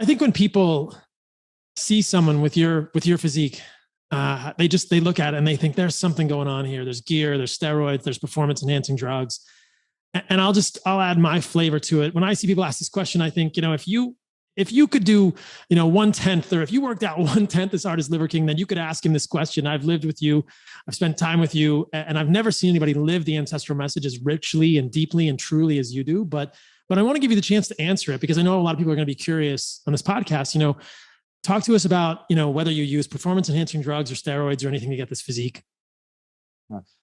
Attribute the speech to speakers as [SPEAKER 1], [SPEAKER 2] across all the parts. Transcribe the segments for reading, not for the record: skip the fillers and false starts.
[SPEAKER 1] I think when people see someone with your physique, they look at it and they think there's something going on here. There's gear, there's steroids, there's performance enhancing drugs. And I'll add my flavor to it. When I see people ask this question, I think, if you could do, 1/10, or if you worked out 1/10 as hard as Liver King, then you could ask him this question. I've lived with you, I've spent time with you, and I've never seen anybody live the ancestral message as richly and deeply and truly as you do. But I want to give you the chance to answer it, because I know a lot of people are going to be curious on this podcast. Talk to us about, whether you use performance enhancing drugs or steroids or anything to get this physique.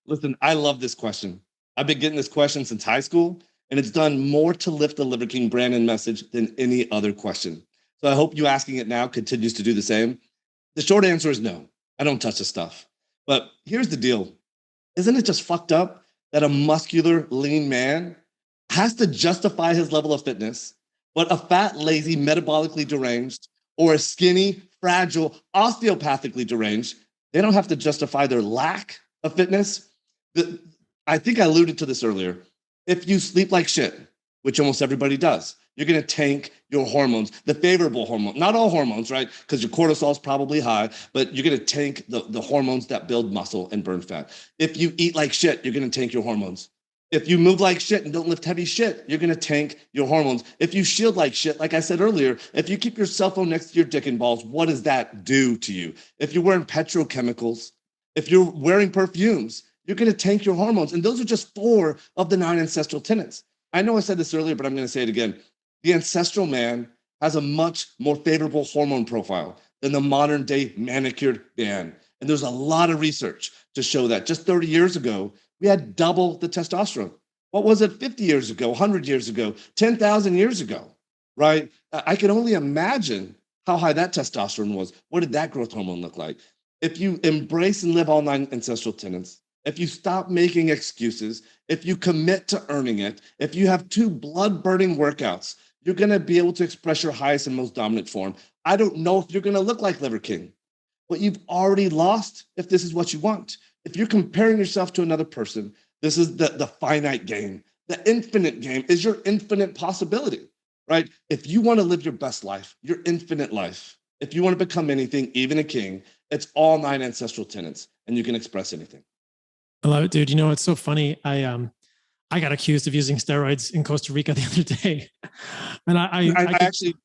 [SPEAKER 2] Listen, I love this question. I've been getting this question since high school, and it's done more to lift the Liver King brand and message than any other question. So I hope you asking it now continues to do the same. The short answer is no. I don't touch this stuff. But here's the deal. Isn't it just fucked up that a muscular, lean man has to justify his level of fitness, but a fat, lazy, metabolically deranged, or a skinny, fragile, osteopathically deranged, they don't have to justify their lack of fitness? I think I alluded to this earlier. If you sleep like shit, which almost everybody does, you're going to tank your hormones, the favorable hormone, not all hormones, right? Because your cortisol is probably high, but you're going to tank the hormones that build muscle and burn fat. If you eat like shit, you're going to tank your hormones. If you move like shit and don't lift heavy shit, you're going to tank your hormones. If you shield like shit, like I said earlier, if you keep your cell phone next to your dick and balls, what does that do to you? If you're wearing petrochemicals, if you're wearing perfumes, you're going to tank your hormones. And those are just 4 of the 9 ancestral tenets. I know I said this earlier, but I'm going to say it again. The ancestral man has a much more favorable hormone profile than the modern day manicured man. And there's a lot of research to show that. Just 30 years ago, we had double the testosterone. What was it 50 years ago, 100 years ago, 10,000 years ago, right? I can only imagine how high that testosterone was. What did that growth hormone look like? If you embrace and live all 9 ancestral tenets, if you stop making excuses, if you commit to earning it, if you have 2 blood-burning workouts, you're going to be able to express your highest and most dominant form. I don't know if you're going to look like Liver King, but you've already lost if this is what you want. If you're comparing yourself to another person, this is the finite game. The infinite game is your infinite possibility, right? If you want to live your best life, your infinite life, if you want to become anything, even a king, it's all 9 ancestral tenets, and you can express anything.
[SPEAKER 1] I love it, dude. It's so funny. I got accused of using steroids in Costa Rica the other day. And I
[SPEAKER 2] actually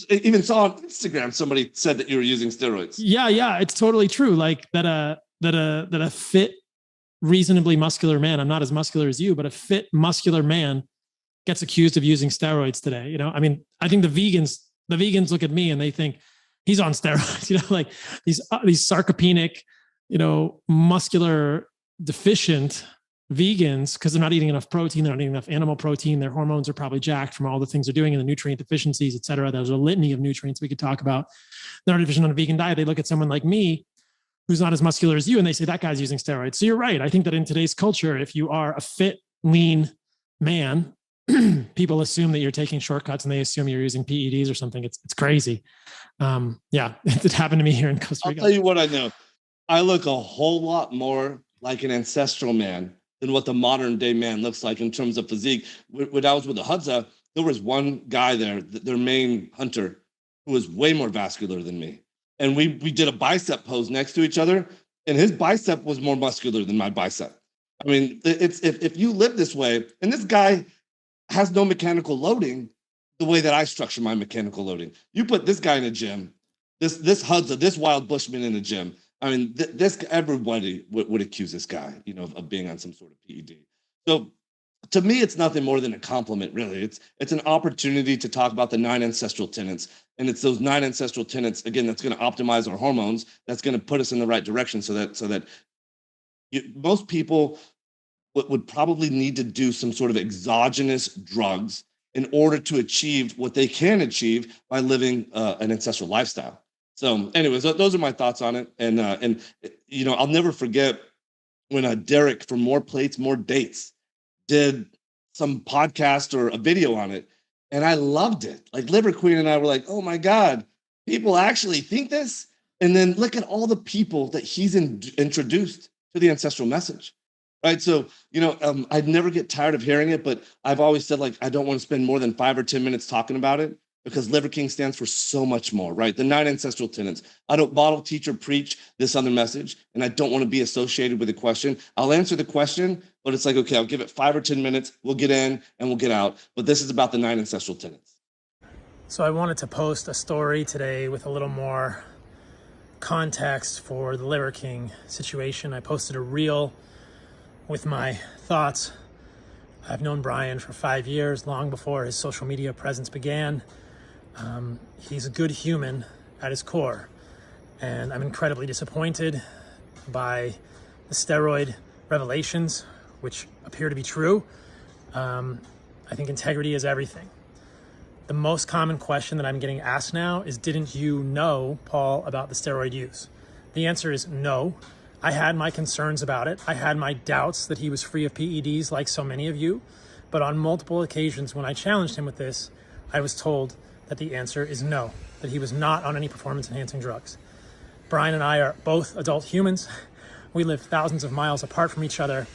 [SPEAKER 2] even saw on Instagram, somebody said that you were using steroids.
[SPEAKER 1] Yeah. It's totally true. Like that a fit, reasonably muscular man, I'm not as muscular as you, but a fit, muscular man gets accused of using steroids today. I think the vegans look at me and they think he's on steroids, like these sarcopenic, muscular deficient vegans, because they're not eating enough protein, they're not eating enough animal protein, their hormones are probably jacked from all the things they're doing and the nutrient deficiencies, et cetera. There's a litany of nutrients we could talk about. They're not deficient on a vegan diet. They look at someone like me who's not as muscular as you and they say that guy's using steroids. So you're right. I think that in today's culture, if you are a fit, lean man, people assume that you're taking shortcuts and they assume you're using PEDs or something. It's crazy. It happened to me here in Costa Rica.
[SPEAKER 2] I'll tell you what I know. I look a whole lot more like an ancestral man than what the modern day man looks like in terms of physique. When I was with the Hadza, there was one guy there, their main hunter, who was way more vascular than me. And we did a bicep pose next to each other, and his bicep was more muscular than my bicep. I mean, it's if you live this way, and this guy has no mechanical loading the way that I structure my mechanical loading. You put this guy in a gym, this Hadza, this wild Bushman in a gym. I mean, everybody would accuse this guy, of being on some sort of PED. So to me, it's nothing more than a compliment, really. It's an opportunity to talk about the 9 ancestral tenets. And it's those 9 ancestral tenets, again, that's going to optimize our hormones. That's going to put us in the right direction so that most people would probably need to do some sort of exogenous drugs in order to achieve what they can achieve by living an ancestral lifestyle. So anyways, those are my thoughts on it. And I'll never forget when Derek from More Plates, More Dates did some podcast or a video on it. And I loved it. Like Liver Queen and I were like, oh my God, people actually think this? And then look at all the people that he's introduced to the ancestral message. Right. So, I'd never get tired of hearing it, but I've always said, like, I don't want to spend more than 5 or 10 minutes talking about it. because Liver King stands for so much more, right? The 9 ancestral tenets. I don't bottle, teach, or preach this other message, and I don't want to be associated with a question. I'll answer the question, but it's like, okay, I'll give it 5 or 10 minutes. We'll get in and we'll get out. But this is about the 9 ancestral tenets.
[SPEAKER 1] So I wanted to post a story today with a little more context for the Liver King situation. I posted a reel with my thoughts. I've known Brian for 5 years, long before his social media presence began. He's a good human at his core, and I'm incredibly disappointed by the steroid revelations, which appear to be true. I think integrity is everything. The most common question that I'm getting asked now is, didn't you know, Paul, about the steroid use? The answer is no. I had my concerns about it. I had my doubts that he was free of PEDs like so many of you. But on multiple occasions when I challenged him with this, I was told that the answer is no, that he was not on any performance-enhancing drugs. Brian and I are both adult humans. We live thousands of miles apart from each other,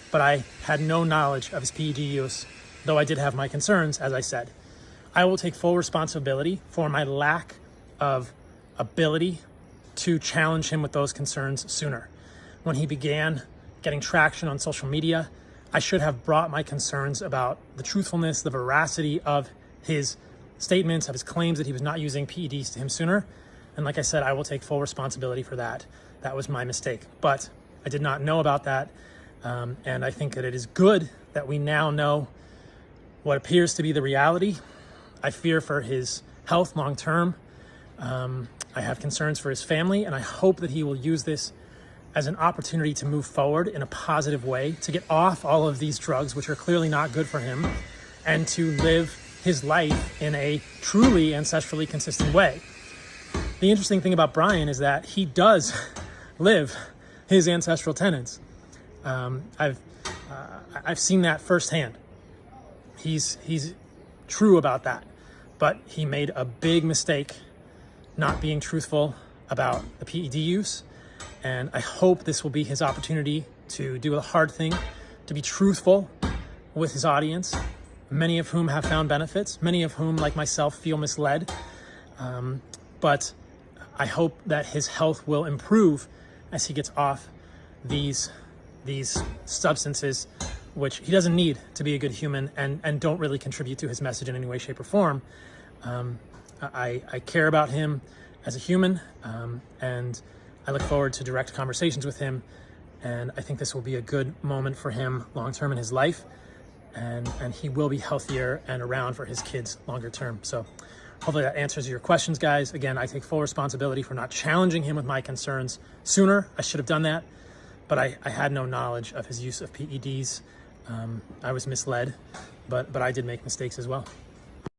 [SPEAKER 1] but I had no knowledge of his PED use, though I did have my concerns, as I said. I will take full responsibility for my lack of ability to challenge him with those concerns sooner. When he began getting traction on social media, I should have brought my concerns about the truthfulness, the veracity of his statements, of his claims that he was not using PEDs to him sooner. And like I said, I will take full responsibility for that. That was my mistake. But I did not know about that. And I think that it is good that we now know what appears to be the reality. I fear for his health long term. I have concerns for his family, and I hope that he will use this as an opportunity to move forward in a positive way, to get off all of these drugs, which are clearly not good for him, and to live his life in a truly ancestrally consistent way. The interesting thing about Brian is that he does live his ancestral tenets. I've seen that firsthand. He's true about that, but he made a big mistake not being truthful about the PED use. And I hope this will be his opportunity to do the hard thing, to be truthful with his audience, many of whom have found benefits, many of whom, like myself, feel misled. But I hope that his health will improve as he gets off these substances, which he doesn't need to be a good human and don't really contribute to his message in any way, shape, or form. I care about him as a human, and I look forward to direct conversations with him. And I think this will be a good moment for him long-term in his life. And he will be healthier and around for his kids longer term. So hopefully that answers your questions, guys. Again, I take full responsibility for not challenging him with my concerns sooner. I should have done that, but I had no knowledge of his use of PEDs. I was misled, but I did make mistakes as well.